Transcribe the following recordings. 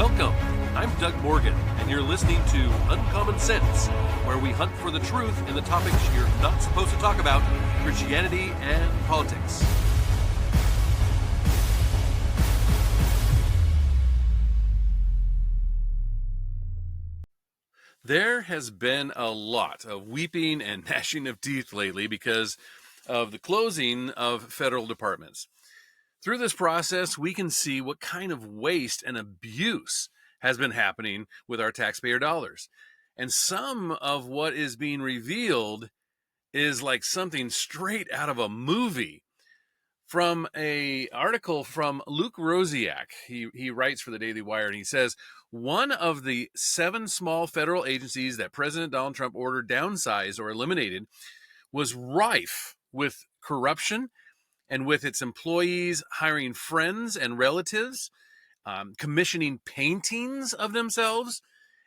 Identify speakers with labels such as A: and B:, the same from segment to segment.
A: Welcome. I'm Doug Morgan, and you're listening to Uncommon Sense, where we hunt for the truth in the topics you're not supposed to talk about, Christianity and politics. There has been a lot of weeping and gnashing of teeth lately because of the closing of federal departments. Through this process, we can see what kind of waste and abuse has been happening with our taxpayer dollars. And some of what is being revealed is like something straight out of a movie. From a article from Luke Rosiak, he writes for the Daily Wire, and he says, one of the 7 small federal agencies that President Donald Trump ordered downsized or eliminated was rife with corruption, and with its employees hiring friends and relatives, commissioning paintings of themselves,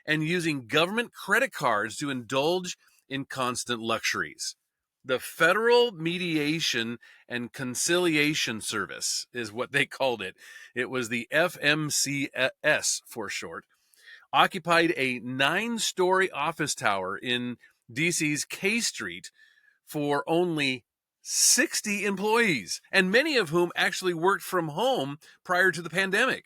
A: and using government credit cards to indulge in constant luxuries. The Federal Mediation and Conciliation Service is what they called it. It was the FMCS for short. Occupied a 9-story office tower in DC's K Street for only 60 employees, and many of whom actually worked from home prior to the pandemic.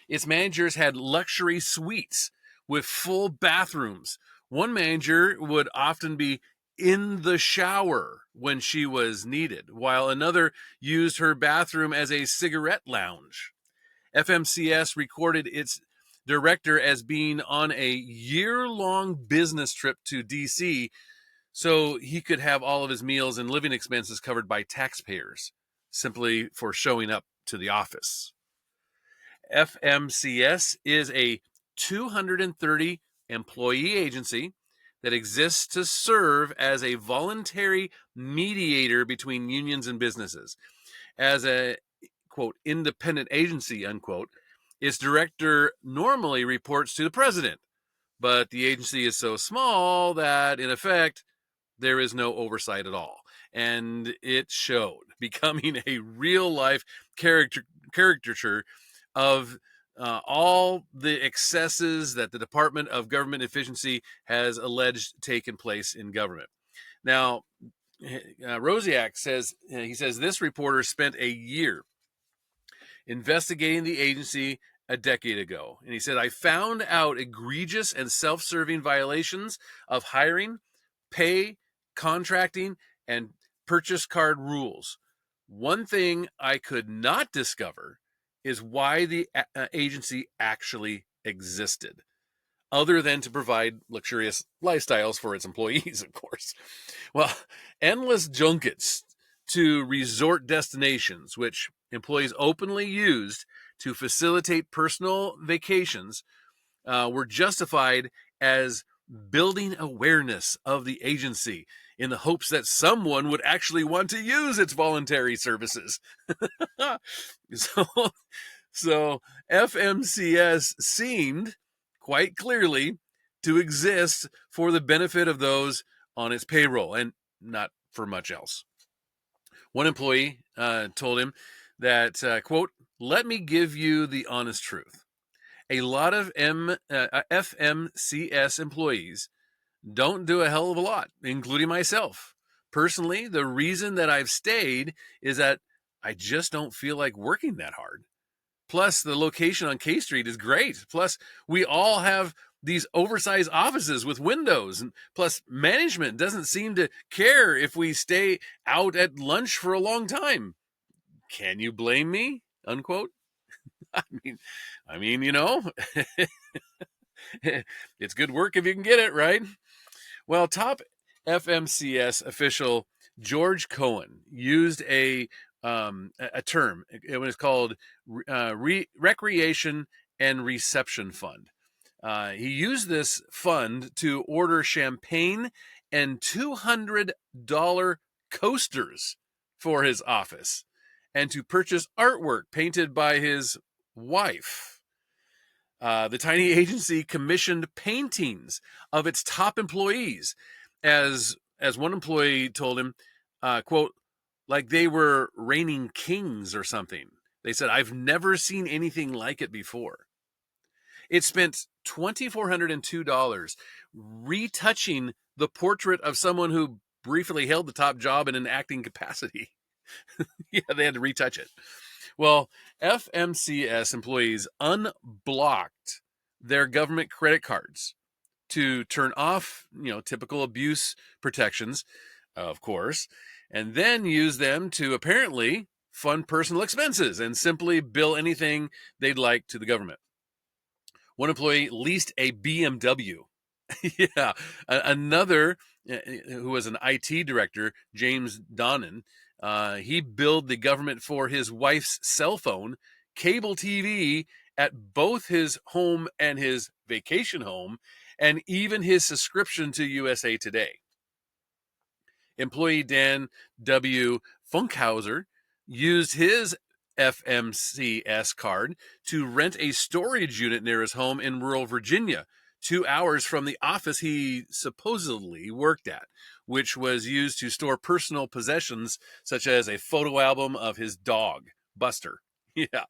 A: Its managers had luxury suites with full bathrooms. One manager would often be in the shower when she was needed, while another used her bathroom as a cigarette lounge. FMCS recorded its director as being on a year-long business trip to DC so he could have all of his meals and living expenses covered by taxpayers, simply for showing up to the office. FMCS is a 230 employee agency that exists to serve as a voluntary mediator between unions and businesses. As a, quote, independent agency, unquote, its director normally reports to the president, but the agency is so small that, in effect, there is no oversight at all. And it showed, becoming a real-life caricature of all the excesses that the Department of Government Efficiency has alleged taken place in government. Now, Rosiak says, this reporter spent a year investigating the agency a decade ago. And he said, I found out egregious and self-serving violations of hiring, pay, contracting, and purchase card rules. One thing I could not discover is why the agency actually existed, other than to provide luxurious lifestyles for its employees, of course. Well, endless junkets to resort destinations, which employees openly used to facilitate personal vacations, were justified as building awareness of the agency in the hopes that someone would actually want to use its voluntary services. So FMCS seemed quite clearly to exist for the benefit of those on its payroll and not for much else. One employee told him that, quote, let me give you the honest truth. A lot of FMCS employees don't do a hell of a lot, including myself. Personally, the reason that I've stayed is that I just don't feel like working that hard. Plus, the location on K Street is great. Plus, we all have these oversized offices with windows. And plus, management doesn't seem to care if we stay out at lunch for a long time. Can you blame me? Unquote. I mean, you know, it's good work if you can get it, right? Well, top FMCS official George Cohen used a term. It was called Recreation and Reception Fund. He used this fund to order champagne and $200 coasters for his office and to purchase artwork painted by his wife. The tiny agency commissioned paintings of its top employees, as one employee told him, quote, like they were reigning kings or something. They said, I've never seen anything like it before. It spent $2,402 retouching the portrait of someone who briefly held the top job in an acting capacity. Yeah, they had to retouch it. Well, FMCS employees unblocked their government credit cards to turn off, typical abuse protections, of course, and then use them to apparently fund personal expenses and simply bill anything they'd like to the government. One employee leased a BMW. Yeah. Another, who was an IT director, James Donnan, he billed the government for his wife's cell phone, cable TV at both his home and his vacation home, and even his subscription to USA Today. Employee Dan W. Funkhauser used his FMCS card to rent a storage unit near his home in rural Virginia, 2 hours from the office he supposedly worked at, which was used to store personal possessions such as a photo album of his dog, Buster. Yeah.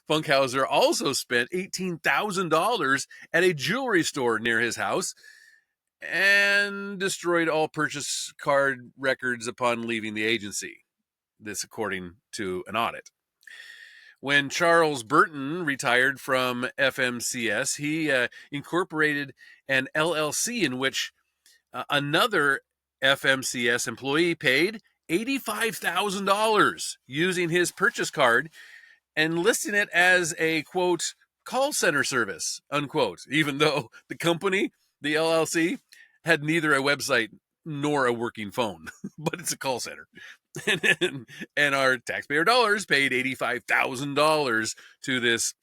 A: Funkhauser also spent $18,000 at a jewelry store near his house and destroyed all purchase card records upon leaving the agency. This according to an audit. When Charles Burton retired from FMCS, he incorporated an LLC in which another FMCS employee paid $85,000 using his purchase card and listing it as a, quote, call center service, unquote, even though the company, the LLC, had neither a website nor a working phone, but it's a call center. And our taxpayer dollars paid $85,000 to this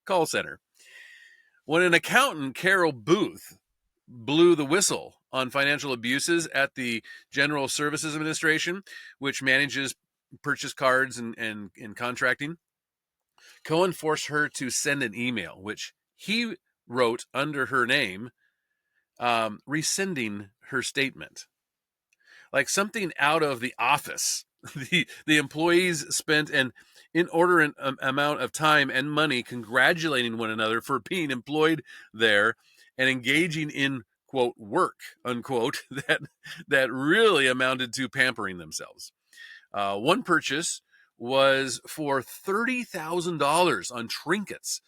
A: call center. When an accountant, Carol Booth, blew the whistle on financial abuses at the General Services Administration, which manages purchase cards and contracting, Cohen forced her to send an email, which he wrote under her name, rescinding her statement. Like something out of The Office. The employees spent an inordinate amount of time and money congratulating one another for being employed there and engaging in, quote, work, unquote, that really amounted to pampering themselves. One purchase was for $30,000 on trinkets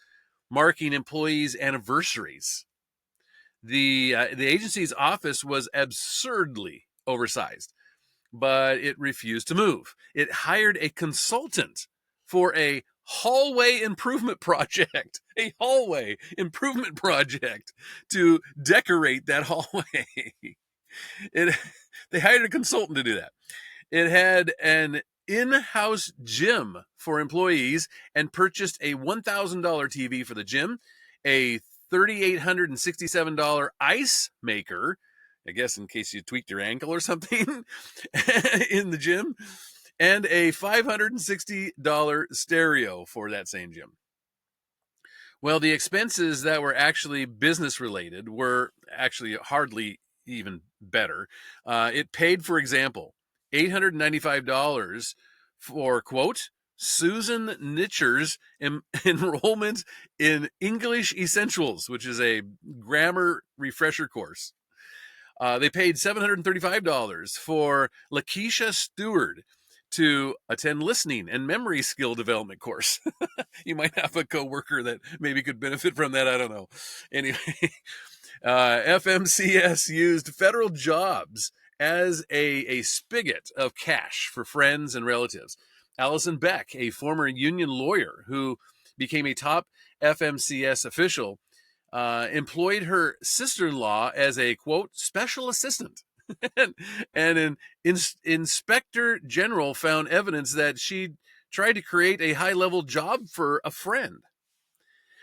A: marking employees' anniversaries. The agency's office was absurdly oversized, but it refused to move. It hired a consultant for a hallway improvement project, to decorate that hallway. They hired a consultant to do that. It had an in-house gym for employees and purchased a $1,000 TV for the gym, a $3,867 ice maker, I guess in case you tweaked your ankle or something, in the gym, and a $560 stereo for that same gym. Well, the expenses that were actually business related were actually hardly even better. It paid, for example, $895 for, quote, Susan Nitcher's enrollment in English Essentials, which is a grammar refresher course. They paid $735 for Lakeisha Stewart to attend listening and memory skill development course. You might have a coworker that maybe could benefit from that. I don't know. Anyway, FMCS used federal jobs as a spigot of cash for friends and relatives. Allison Beck, a former union lawyer who became a top FMCS official, employed her sister-in-law as a, quote, special assistant. And an inspector general found evidence that she tried to create a high-level job for a friend.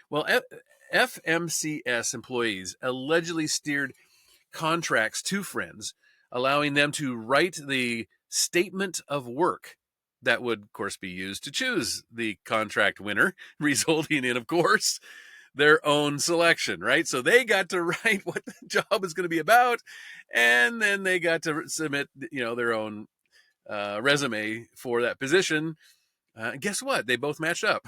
A: Well, FMCS employees allegedly steered contracts to friends, allowing them to write the statement of work that would, of course, be used to choose the contract winner, resulting in, of course, their own selection, right? So they got to write what the job is going to be about, and then they got to submit, their own resume for that position. Guess what? They both matched up.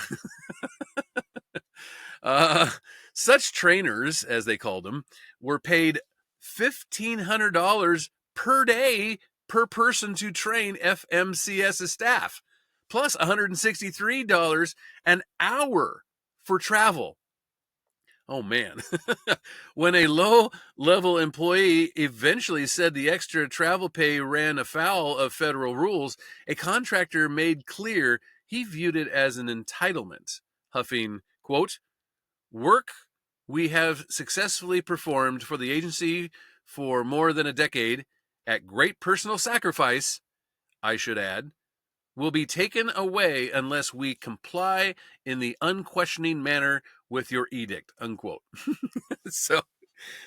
A: Such trainers, as they called them, were paid $1,500 per day per person to train FMCS's staff, plus $163 an hour for travel. Oh man. When a low level employee eventually said the extra travel pay ran afoul of federal rules, a contractor made clear he viewed it as an entitlement, huffing, quote, "Work we have successfully performed for the agency for more than a decade, at great personal sacrifice, I should add, will be taken away unless we comply in the unquestioning manner with your edict," unquote. so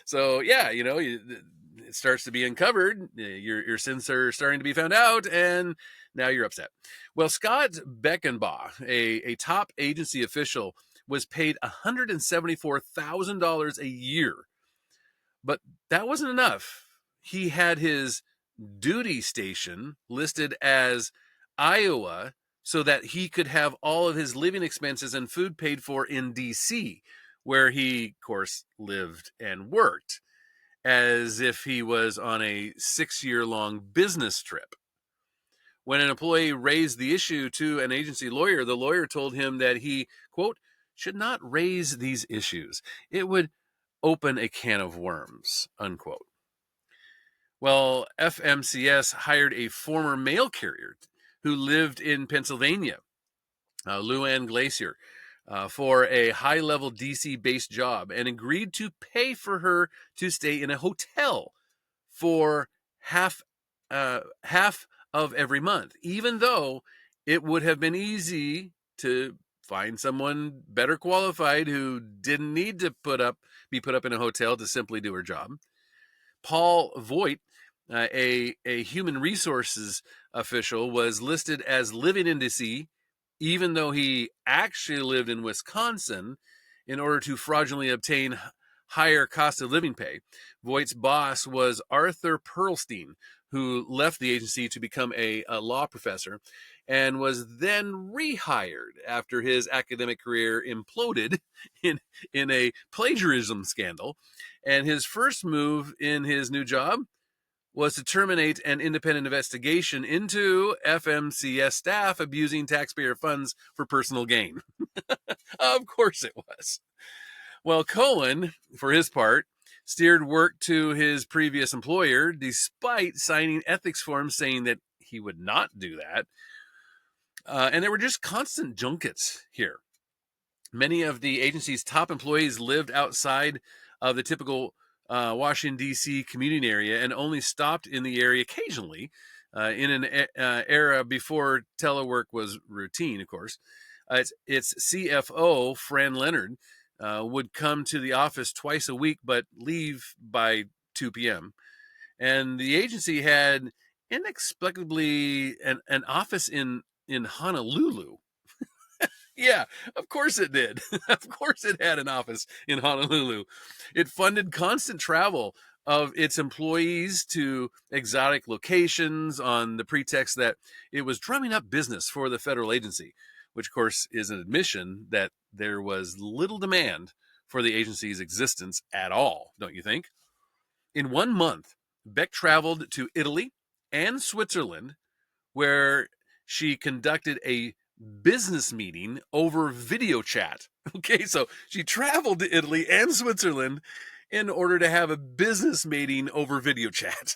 A: so yeah, it starts to be uncovered. Your sins are starting to be found out, and now you're upset. Well, Scott Beckenbaugh, a top agency official, was paid $174,000 a year, but that wasn't enough. He had his duty station listed as Iowa so that he could have all of his living expenses and food paid for in DC, where he, of course, lived and worked, as if he was on a 6-year-long business trip. When an employee raised the issue to an agency lawyer, the lawyer told him that he, quote, should not raise these issues. It would open a can of worms, unquote. Well, FMCS hired a former mail carrier who lived in Pennsylvania, Luann Glacier, for a high-level DC-based job, and agreed to pay for her to stay in a hotel for half of every month, even though it would have been easy to find someone better qualified who didn't need to be put up in a hotel to simply do her job. Paul Voigt, a human resources official, was listed as living in DC, even though he actually lived in Wisconsin, in order to fraudulently obtain higher cost of living pay. Voigt's boss was Arthur Perlstein, who left the agency to become a law professor and was then rehired after his academic career imploded in a plagiarism scandal. And his first move in his new job was to terminate an independent investigation into FMCS staff abusing taxpayer funds for personal gain. Of course it was. Well, Cohen, for his part, steered work to his previous employer despite signing ethics forms saying that he would not do that. And there were just constant junkets here. Many of the agency's top employees lived outside of the typical Washington, D.C. commuting area and only stopped in the area occasionally in an era before telework was routine, of course. Its CFO, Fran Leonard, would come to the office twice a week but leave by 2 p.m. And the agency had inexplicably an office in Honolulu. Yeah, of course it did. Of course it had an office in Honolulu. It funded constant travel of its employees to exotic locations on the pretext that it was drumming up business for the federal agency, which, of course, is an admission that there was little demand for the agency's existence at all, don't you think? In 1 month, Beck traveled to Italy and Switzerland, where she conducted a business meeting over video chat. Okay, so she traveled to Italy and Switzerland in order to have a business meeting over video chat.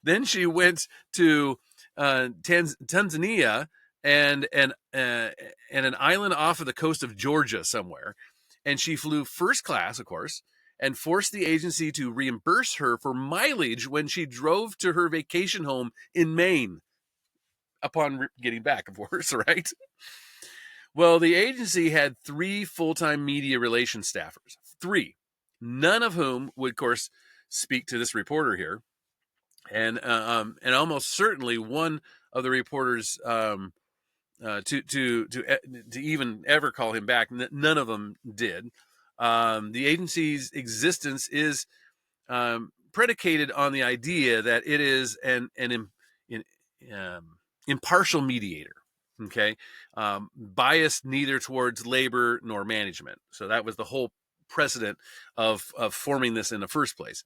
A: Then she went to Tanzania and an island off of the coast of Georgia somewhere, and she flew first class, of course, and forced the agency to reimburse her for mileage when she drove to her vacation home in Maine upon getting back, of course, right? Well, the agency had 3 full-time media relations staffers, 3, none of whom would, of course, speak to this reporter here, and almost certainly one of the reporters to even ever call him back, none of them did. The agency's existence is predicated on the idea that it is an impartial mediator, okay, biased neither towards labor nor management. So that was the whole precedent of forming this in the first place.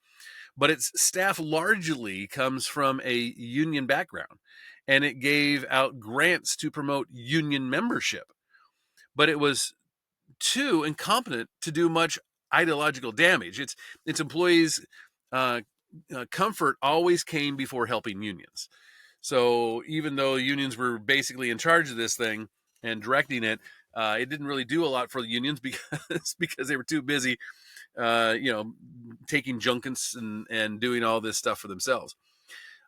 A: But its staff largely comes from a union background, and it gave out grants to promote union membership. But it was too incompetent to do much ideological damage. Its employees' comfort always came before helping unions. So even though unions were basically in charge of this thing and directing it, it didn't really do a lot for the unions because they were too busy, taking junkets and doing all this stuff for themselves.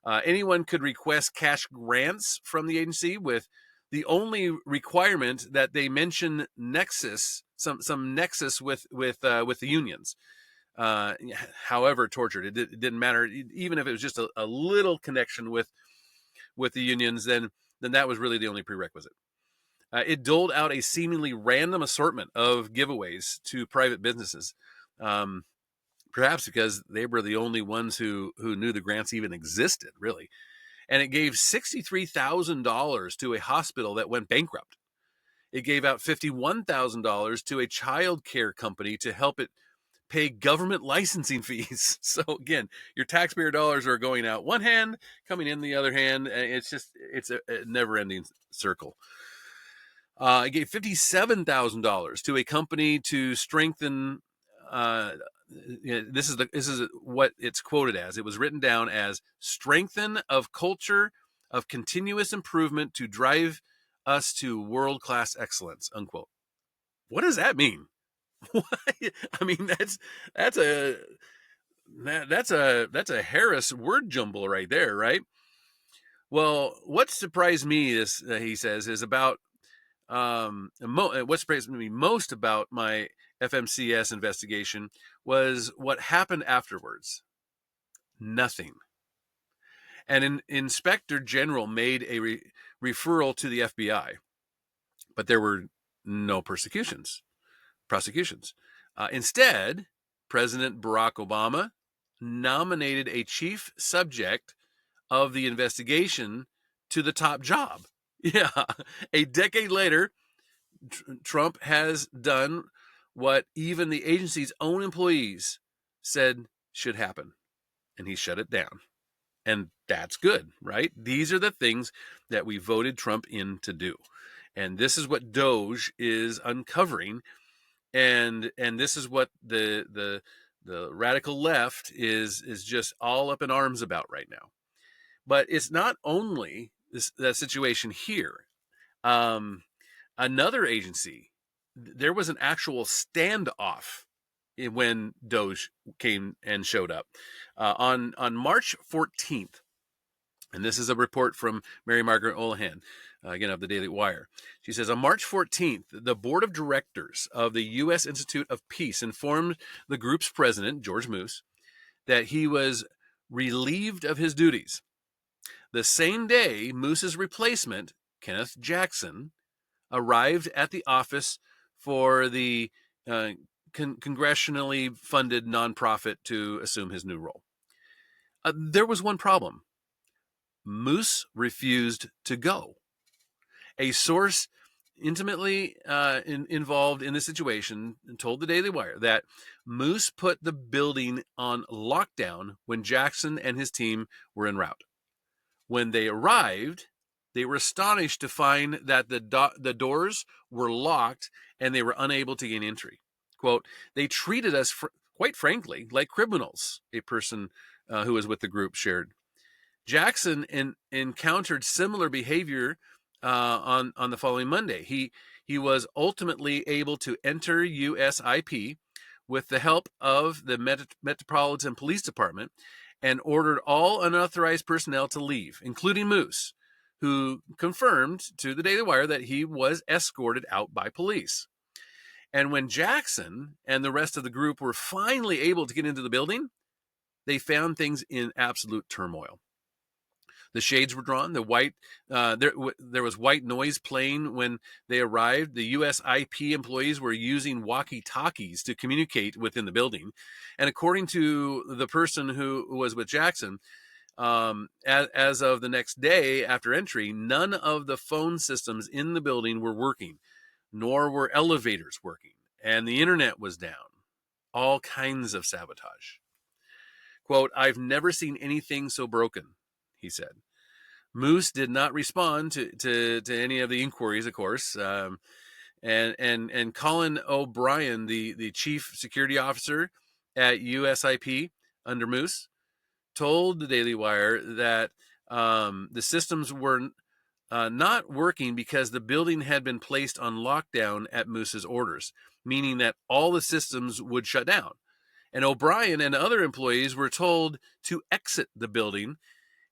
A: Anyone could request cash grants from the agency with the only requirement that they mention nexus, some nexus with the unions. However tortured, it didn't matter. Even if it was just a little connection with the unions, then that was really the only prerequisite. It doled out a seemingly random assortment of giveaways to private businesses, perhaps because they were the only ones who knew the grants even existed, really. And it gave $63,000 to a hospital that went bankrupt. It gave out $51,000 to a child care company to help it pay government licensing fees. So again, your taxpayer dollars are going out one hand, coming in the other hand. It's a never-ending circle. It gave $57,000 to a company to strengthen. This is what it's quoted as. It was written down as strengthen of culture of continuous improvement to drive us to world-class excellence, unquote. What does that mean? I mean, that's a Harris word jumble right there, right? Well, what surprised me is, he says, is about what surprised me most about my FMCS investigation was what happened afterwards. Nothing. And an inspector general made a referral to the FBI, but there were no prosecutions. Instead, President Barack Obama nominated a chief subject of the investigation to the top job. Yeah, a decade later, Trump has done what even the agency's own employees said should happen, and he shut it down. And that's good, right? These are the things that we voted Trump in to do. And this is what DOJ is uncovering. And this is what the radical left is just all up in arms about right now. But it's not only that situation here. Another agency, there was an actual standoff when DOJ came and showed up on March 14th. And this is a report from Mary Margaret Olohan, again, of the Daily Wire. She says, on March 14th, the board of directors of the U.S. Institute of Peace informed the group's president, George Moose, that he was relieved of his duties. The same day, Moose's replacement, Kenneth Jackson, arrived at the office for the congressionally funded nonprofit to assume his new role. There was one problem. Moose refused to go. A source intimately involved in the situation told the Daily Wire that Moose put the building on lockdown when Jackson and his team were en route. When they arrived, they were astonished to find that the doors were locked and they were unable to gain entry. Quote, they treated us, quite frankly, like criminals, a person who was with the group shared. Jackson encountered similar behavior on the following Monday. He was ultimately able to enter USIP with the help of the Metropolitan Police Department and ordered all unauthorized personnel to leave, including Moose, who confirmed to the Daily Wire that he was escorted out by police. And when Jackson and the rest of the group were finally able to get into the building, they found things in absolute turmoil. The shades were drawn. There was white noise playing when they arrived. The USIP employees were using walkie-talkies to communicate within the building. And according to the person who was with Jackson, as of the next day after entry, none of the phone systems in the building were working, nor were elevators working, and the internet was down. all kinds of sabotage. Quote, "I've never seen anything so broken," he said. Moose did not respond to any of the inquiries, of course. And Colin O'Brien, the chief security officer at USIP under Moose, told the Daily Wire that the systems were not working because the building had been placed on lockdown at Moose's orders, meaning that all the systems would shut down. And O'Brien and other employees were told to exit the building.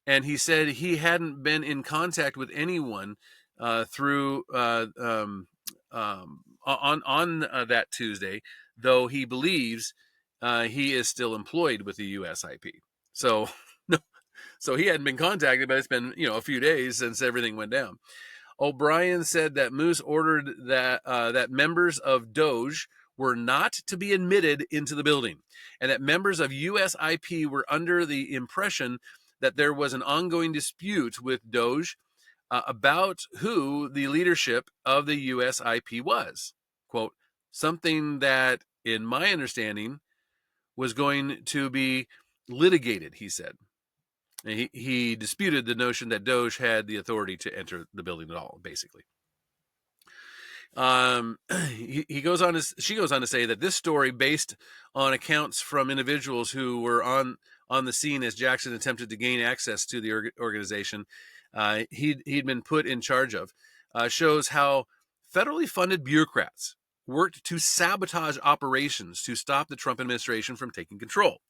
A: And he said he hadn't been in contact with anyone through on that Tuesday, though he believes he is still employed with the USIP. So, so he hadn't been contacted, but it's been a few days since everything went down. O'Brien said that Moose ordered that members of DOJ were not to be admitted into the building, and that members of USIP were under the impression that there was an ongoing dispute with DOJ about who the leadership of the USIP was. Quote, "Something that, in my understanding, was going to be litigated," he said. He disputed the notion that DOJ had the authority to enter the building at all, basically. She goes on to say that this story, based on accounts from individuals who were on the scene as Jackson attempted to gain access to the organization he'd been put in charge of, shows how federally funded bureaucrats worked to sabotage operations to stop the Trump administration from taking control.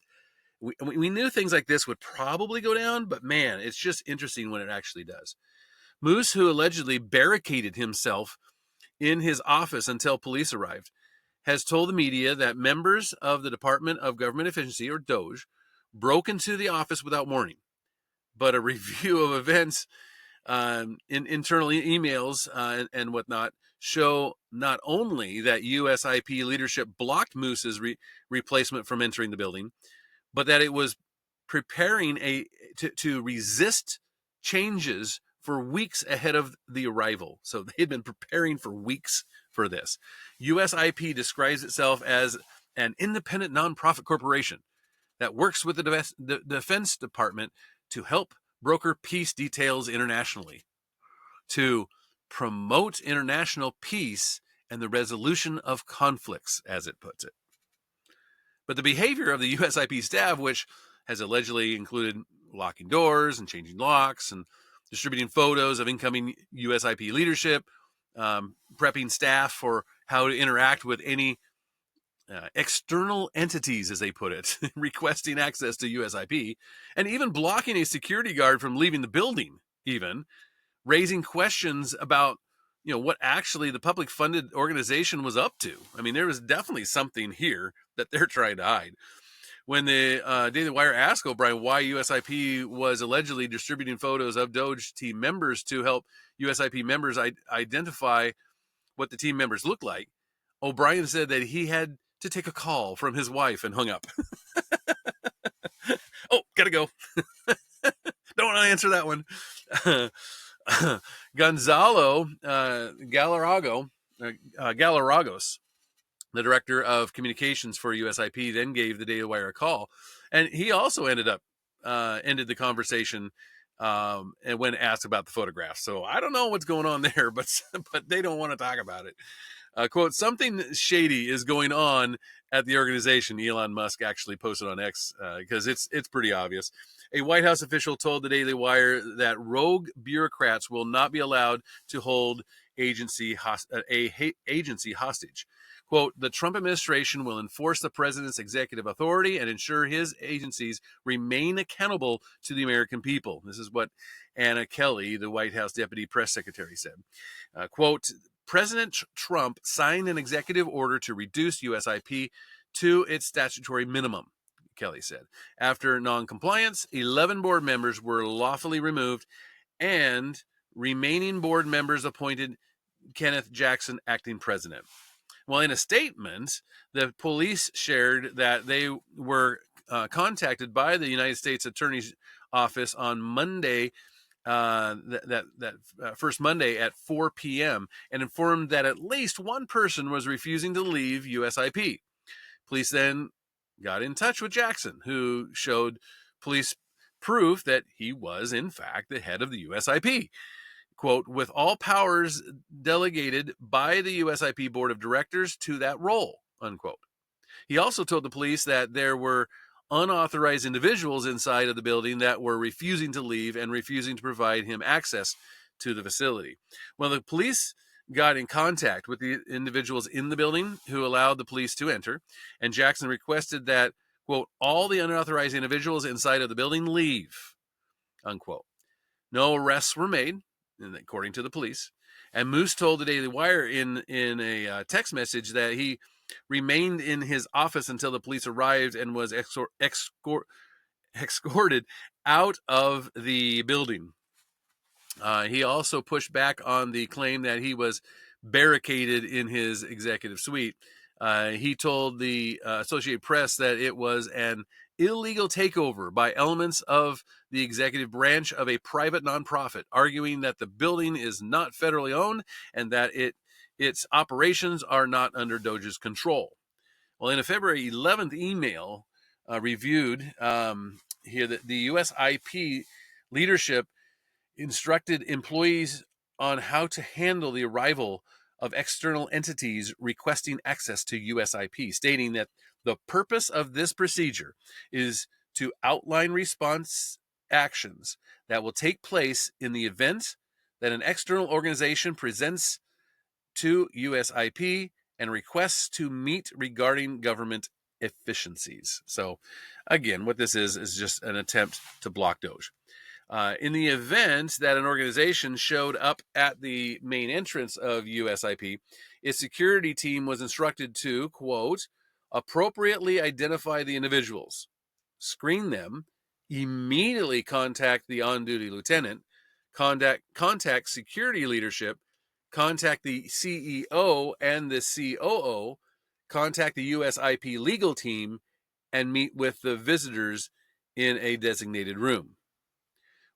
A: We knew things like this would probably go down, but man, it's just interesting when it actually does. Moose, who allegedly barricaded himself in his office until police arrived, has told the media that members of the Department of Government Efficiency, or DOJ, broke into the office without warning. But a review of events in internal emails and whatnot show not only that USIP leadership blocked Moose's replacement from entering the building, but that it was preparing to resist changes for weeks ahead of the arrival. So they had been preparing for weeks for this. USIP describes itself as an independent nonprofit corporation that works with the Defense Department to help broker peace details internationally, to promote international peace and the resolution of conflicts, as it puts it. But the behavior of the USIP staff, which has allegedly included locking doors and changing locks and distributing photos of incoming USIP leadership, prepping staff for how to interact with any external entities, as they put it, requesting access to USIP, and even blocking a security guard from leaving the building, even raising questions about what actually the public funded organization was up to. I mean, there was definitely something here that they're trying to hide. When the Daily Wire asked O'Brien why USIP was allegedly distributing photos of DOJ team members to help USIP members identify what the team members looked like, O'Brien said that he had to take a call from his wife and hung up. Oh, gotta go. Don't want to answer that one. Gonzalo Galarragos, the director of communications for USIP, then gave the Daily Wire a call, and he also ended the conversation and when asked about the photographs. So I don't know what's going on there, but they don't want to talk about it. Quote, "Something shady is going on at the organization," Elon Musk actually posted on X, because it's pretty obvious. A White House official told the Daily Wire that rogue bureaucrats will not be allowed to hold agency hostage. Quote, "The Trump administration will enforce the president's executive authority and ensure his agencies remain accountable to the American people." This is what Anna Kelly, the White House deputy press secretary, said. Quote, "President Trump signed an executive order to reduce USIP to its statutory minimum," Kelly said. "After noncompliance, 11 board members were lawfully removed and remaining board members appointed Kenneth Jackson acting president." Well, in a statement, the police shared that they were contacted by the United States Attorney's Office on Monday, first Monday at 4 p.m., and informed that at least one person was refusing to leave USIP. Police then got in touch with Jackson, who showed police proof that he was, in fact, the head of the USIP. Quote, with all powers delegated by the USIP Board of Directors to that role, unquote. He also told the police that there were unauthorized individuals inside of the building that were refusing to leave and refusing to provide him access to the facility. Well, the police got in contact with the individuals in the building who allowed the police to enter, and Jackson requested that, quote, all the unauthorized individuals inside of the building leave, unquote. No arrests were made, according to the police. And Moose told the Daily Wire in a text message that he remained in his office until the police arrived and was escorted out of the building. He also pushed back on the claim that he was barricaded in his executive suite. He told the Associated Press that it was an illegal takeover by elements of the executive branch of a private nonprofit, arguing that the building is not federally owned and that its operations are not under Doge's control. Well, in a February 11th email reviewed here, the USIP leadership instructed employees on how to handle the arrival of external entities requesting access to USIP, stating that the purpose of this procedure is to outline response actions that will take place in the event that an external organization presents to USIP and requests to meet regarding government efficiencies. So, again, what this is just an attempt to block Doge. In the event that an organization showed up at the main entrance of USIP, its security team was instructed to, quote, appropriately identify the individuals, screen them, immediately contact the on-duty lieutenant, contact security leadership, contact the CEO and the COO, contact the USIP legal team, and meet with the visitors in a designated room.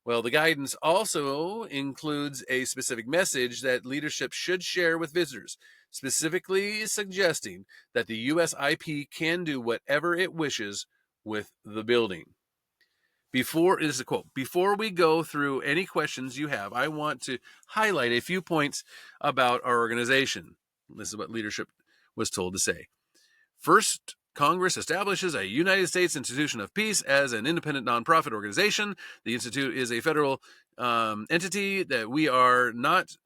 A: Well, the guidance also includes a specific message that leadership should share with visitors, specifically suggesting that the USIP can do whatever it wishes with the building. Before we go through any questions you have, I want to highlight a few points about our organization. This is what leadership was told to say. First, Congress establishes a United States Institution of Peace as an independent nonprofit organization. The Institute is a federal entity, that we are not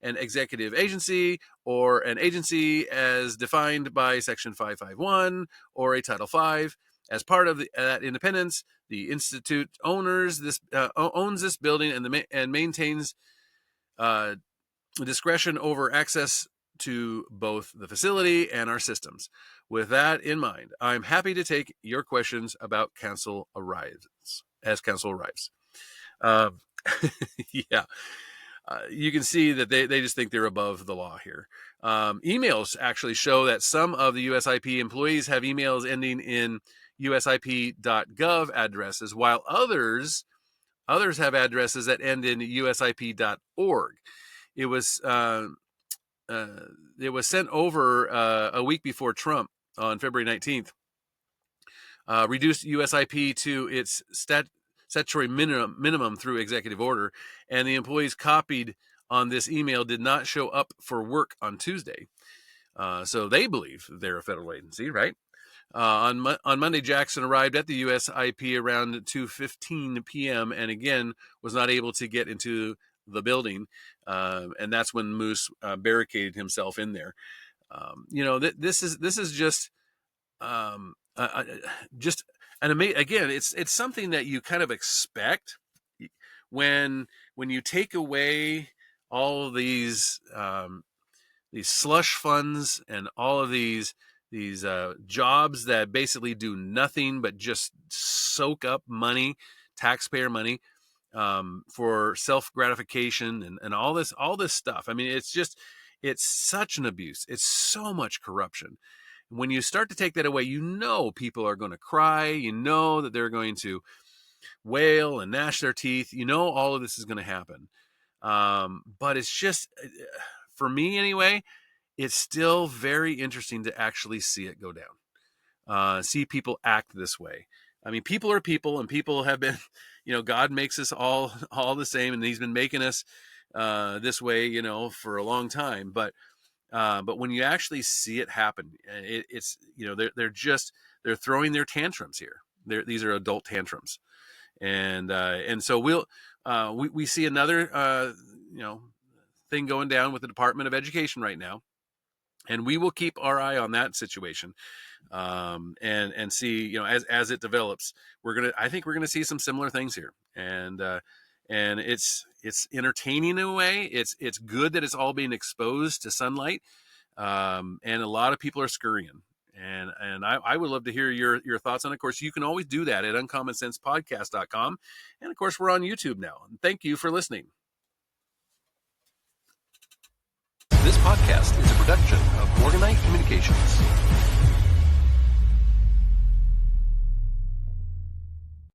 A: an executive agency or an agency as defined by Section 551 or a Title V. As part of that independence, the Institute owns this building and maintains discretion over access to both the facility and our systems. With that in mind, I'm happy to take your questions about council arrives. Yeah. You can see that they just think they're above the law here. Emails actually show that some of the USIP employees have emails ending in usip.gov addresses, while others have addresses that end in usip.org. It was sent over a week before Trump on February 19th, reduced USIP to its statutory minimum through executive order, and the employees copied on this email did not show up for work on Tuesday. So they believe they're a federal agency, right? On Monday, Jackson arrived at the USIP around 2:15 p.m. and again was not able to get into the building, and that's when Moose barricaded himself in there. This is just an amazing. Again, it's something that you kind of expect when you take away all of these slush funds and all of these jobs that basically do nothing but just soak up money, taxpayer money, for self-gratification and all this stuff. I mean, it's such an abuse. It's so much corruption. When you start to take that away, people are going to cry. That they're going to wail and gnash their teeth. All of this is going to happen. But it's just, for me anyway, it's still very interesting to actually see it go down. see people act this way. I mean, people are people, and people have been, God makes us all the same, and He's been making us this way, for a long time. But when you actually see it happen, it's they're throwing their tantrums here. These are adult tantrums, and so we see another thing going down with the Department of Education right now, and we will keep our eye on that situation, and see, as it develops. I think we're gonna see some similar things here, and it's entertaining in a way. It's good that it's all being exposed to sunlight, and a lot of people are scurrying. And I would love to hear your thoughts on it. Of course, you can always do that at uncommonsensepodcast.com. And of course, we're on YouTube now. And thank you for listening. This podcast is a production of Morganite Communications.